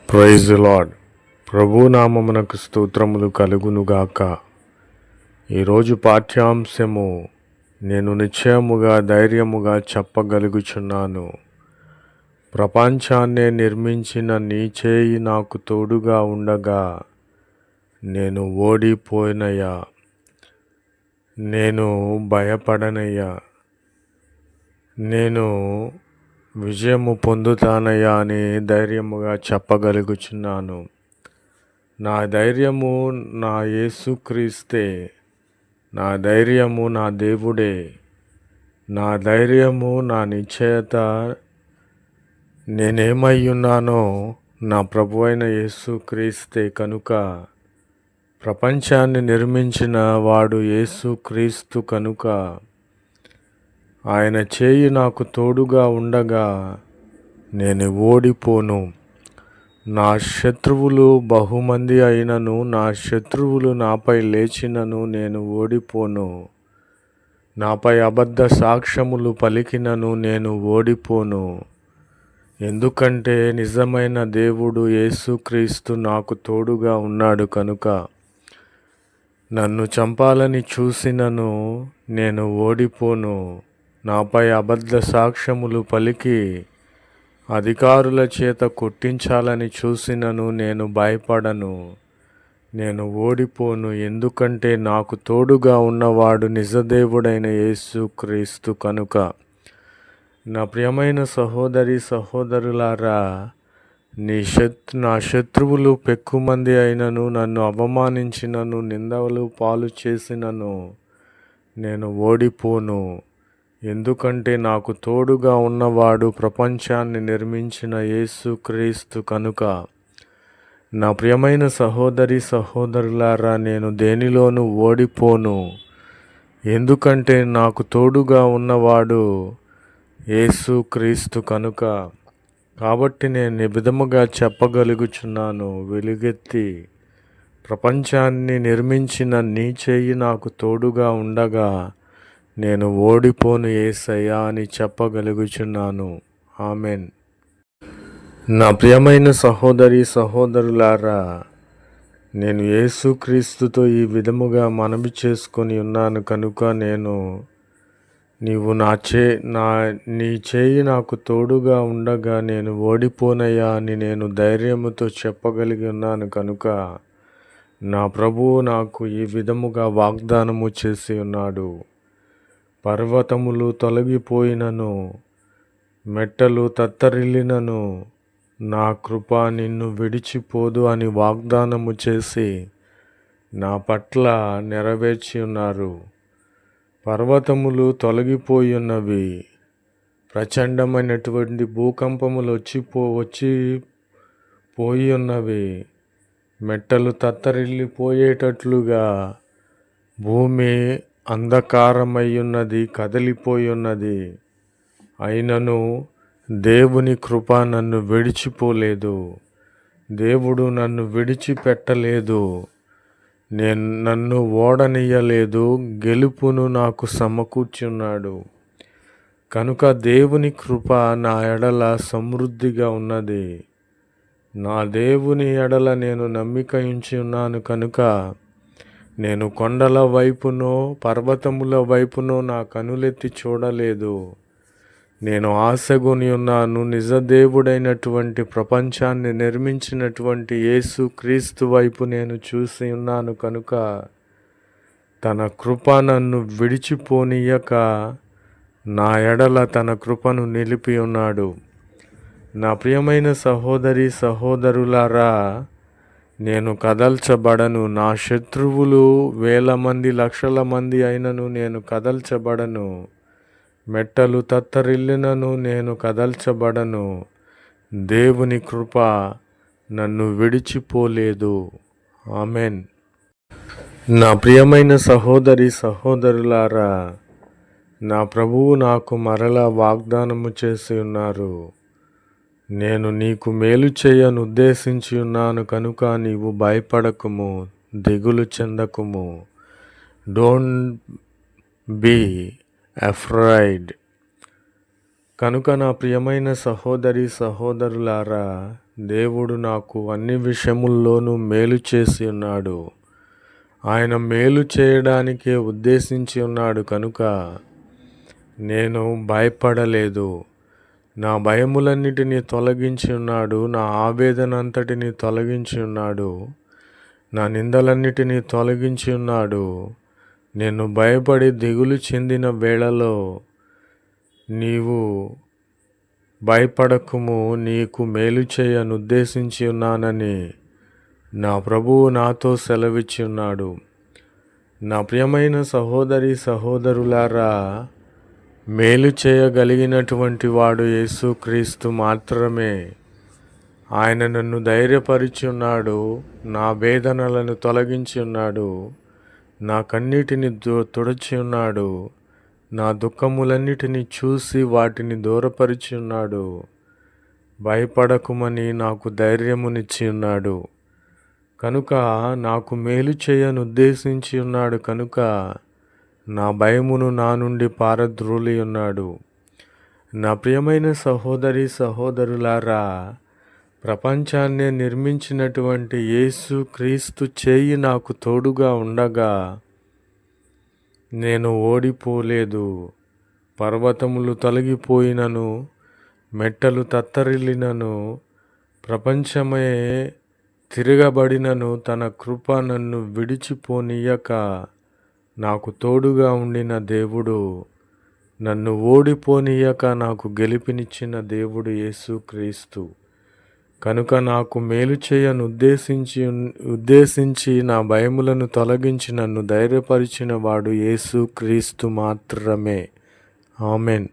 Praise the lord. ప్రభునామమునకు స్తోత్రములు కలుగునుగాక. ఈరోజు పాఠ్యాంశము నేను నిశ్చయముగా ధైర్యముగా చెప్పగలుగుచున్నాను. ప్రపంచాన్నే నిర్మించిన నీ చేయి నాకు తోడుగా ఉండగా నేను ఓడిపోయినయ్యా, నేను భయపడనయ్యా, నేను విజయము పొందుతానయ్యా అని ధైర్యముగా చెప్పగలుగుచున్నాను. నా ధైర్యము నా యేసుక్రీస్తే, నా ధైర్యము నా దేవుడే, నా ధైర్యము నా నిశ్చయత నేనేమై ఉన్నానో నా ప్రభు అయిన యేసుక్రీస్తే కనుక. ప్రపంచాన్ని నిర్మించిన వాడు యేసుక్రీస్తు కనుక ఆయన చేయి నాకు తోడుగా ఉండగా నేను ఓడిపోను. నా శత్రువులు బహుమంది అయినను, నా శత్రువులు నాపై లేచినను నేను ఓడిపోను. నాపై అబద్ధ సాక్ష్యములు పలికినను నేను ఓడిపోను. ఎందుకంటే నిజమైన దేవుడు యేసుక్రీస్తు నాకు తోడుగా ఉన్నాడు కనుక. నన్ను చంపాలని చూసినను నేను ఓడిపోను. నాపై అబద్ధ సాక్ష్యములు పలికి అధికారుల చేత కొట్టించాలని చూసినను నేను భయపడను. నేను ఓడిపోను. ఎందుకంటే నాకు తోడుగా ఉన్నవాడు నిజదేవుడైన యేసుక్రీస్తు కనుక. నా ప్రియమైన సహోదరి సహోదరులారా, నా శత్రువులు పెక్కుమంది అయినను, నన్ను అవమానించినను, నిందలు పాలు చేసినను నేను ఓడిపోను. ఎందుకంటే నాకు తోడుగా ఉన్నవాడు ప్రపంచాన్ని నిర్మించిన యేసుక్రీస్తు కనుక. నా ప్రియమైన సహోదరి సహోదరులారా, నేను దేనిలోనూ ఓడిపోను. ఎందుకంటే నాకు తోడుగా ఉన్నవాడు యేసుక్రీస్తు కనుక. కాబట్టి నేను ఈ విధముగా చెప్పగలుగుచున్నాను, వెలుగెత్తి ప్రపంచాన్ని నిర్మించిన నీ చేయి నాకు తోడుగా ఉండగా నేను ఓడిపోను యేసయ్యా అని చెప్పగలుగుచున్నాను. ఆమెన్. నా ప్రియమైన సహోదరి సహోదరులారా, నేను యేసుక్రీస్తుతో ఈ విధముగా మనవి చేసుకొని ఉన్నాను కనుక నీవు నీ చేయి నాకు తోడుగా ఉండగా నేను ఓడిపోనయ్యా అని నేను ధైర్యముతో చెప్పగలిగి ఉన్నాను కనుక నా ప్రభువు నాకు ఈ విధముగా వాగ్దానము చేసి ఉన్నాడు. పర్వతములు తొలగిపోయినను, మెట్టలు తత్తరిల్లినను, నా కృప నిన్ను విడిచిపోదు అని వాగ్దానము చేసి నా పట్ల నెరవేర్చి ఉన్నారు. పర్వతములు తొలగిపోయి ఉన్నవి. ప్రచండమైనటువంటి భూకంపములు పోయి ఉన్నవి. మెట్టలు తత్తరిల్లిపోయేటట్లుగా భూమి అంధకారమై ఉన్నది, కదిలిపోయి ఉన్నది. అయినను దేవుని కృప నన్ను విడిచిపోలేదు. దేవుడు నన్ను విడిచిపెట్టలేదు. నన్ను ఓడనియ్యలేదు. గెలుపును నాకు సమకూర్చున్నాడు. కనుక దేవుని కృప నా ఎడల సమృద్ధిగా ఉన్నది. నా దేవుని ఎడల నేను నమ్మిక ఉంచి ఉన్నాను కనుక నేను కొండల వైపునో పర్వతముల వైపునో నా కనులెత్తి చూడలేదు. నేను ఆశగొని ఉన్నాను. నిజదేవుడైనటువంటి ప్రపంచాన్ని నిర్మించినటువంటి యేసుక్రీస్తు వైపు నేను చూసి ఉన్నాను కనుక తన కృప నన్ను విడిచిపోనీయక నా ఎడల తన కృపను నిలిపి ఉన్నాడు. నా ప్రియమైన సహోదరి సహోదరులారా, నేను కదల్చబడను. నా శత్రువులు 1000 మంది 1,00,000 మంది అయినను నేను కదల్చబడను. మెట్టలు తత్తరిల్లినను నేను కదల్చబడను. దేవుని కృప నన్ను విడిచిపోలేదు. ఆమెన్. నా ప్రియమైన సహోదరి సహోదరులారా, నా ప్రభువు నాకు మరలా వాగ్దానము చేసి ఉన్నారు. నేను నీకు మేలు చేయను ఉద్దేశించి ఉన్నాను కనుక నీవు భయపడకుము, దిగులు చెందకుము. Don't be afraid. కనుక నా ప్రియమైన సహోదరి సహోదరులారా, దేవుడు నాకు అన్ని విషయముల్లోనూ మేలు చేసి ఉన్నాడు. ఆయన మేలు చేయడానికే ఉద్దేశించి ఉన్నాడు కనుక నేను భయపడలేదు. నా భయములన్నిటినీ తొలగించి ఉన్నాడు. నా ఆవేదన అంతటినీ తొలగించి ఉన్నాడు. నా నిందలన్నిటినీ తొలగించి ఉన్నాడు. నేను భయపడి దిగులు చెందిన వేళలో నీవు భయపడకుము, నీకు మేలు చేయను ఉద్దేశించి ఉన్నానని నా ప్రభువు నాతో సెలవిచ్చి ఉన్నాడు. నా ప్రియమైన సహోదరి సహోదరులారా, మేలు చేయగలిగినటువంటి వాడు యేసుక్రీస్తు మాత్రమే. ఆయన నన్ను ధైర్యపరిచి ఉన్నాడు. నా వేదనలను తొలగించి ఉన్నాడు. నా కన్నీటిని తుడచి ఉన్నాడు. నా దుఃఖములన్నిటినీ చూసి వాటిని దూరపరిచి ఉన్నాడు. భయపడకుమని నాకు ధైర్యమునిచ్చి ఉన్నాడు. కనుక నాకు మేలు చేయను ఉద్దేశించి ఉన్నాడు కనుక నా భయమును నా నుండి పారద్రోలి ఉన్నాడు. నా ప్రియమైన సహోదరి సహోదరులారా, ప్రపంచాన్నే నిర్మించినటువంటి యేసుక్రీస్తు చేయి నాకు తోడుగా ఉండగా నేను ఓడిపోలేదు. పర్వతములు తొలగిపోయినను, మెట్టలు తత్తరిల్లినను, ప్రపంచమే తిరగబడినను తన కృప నన్ను విడిచిపోనీయక నాకు తోడుగా ఉండిన దేవుడు, నన్ను ఓడిపోనీయక నాకు గెలిపినిచ్చిన దేవుడు యేసుక్రీస్తు. కనుక నాకు మేలు చేయను ఉద్దేశించి నా భయములను తొలగించి నన్ను ధైర్యపరిచిన వాడు యేసుక్రీస్తు మాత్రమే. ఆమెన్.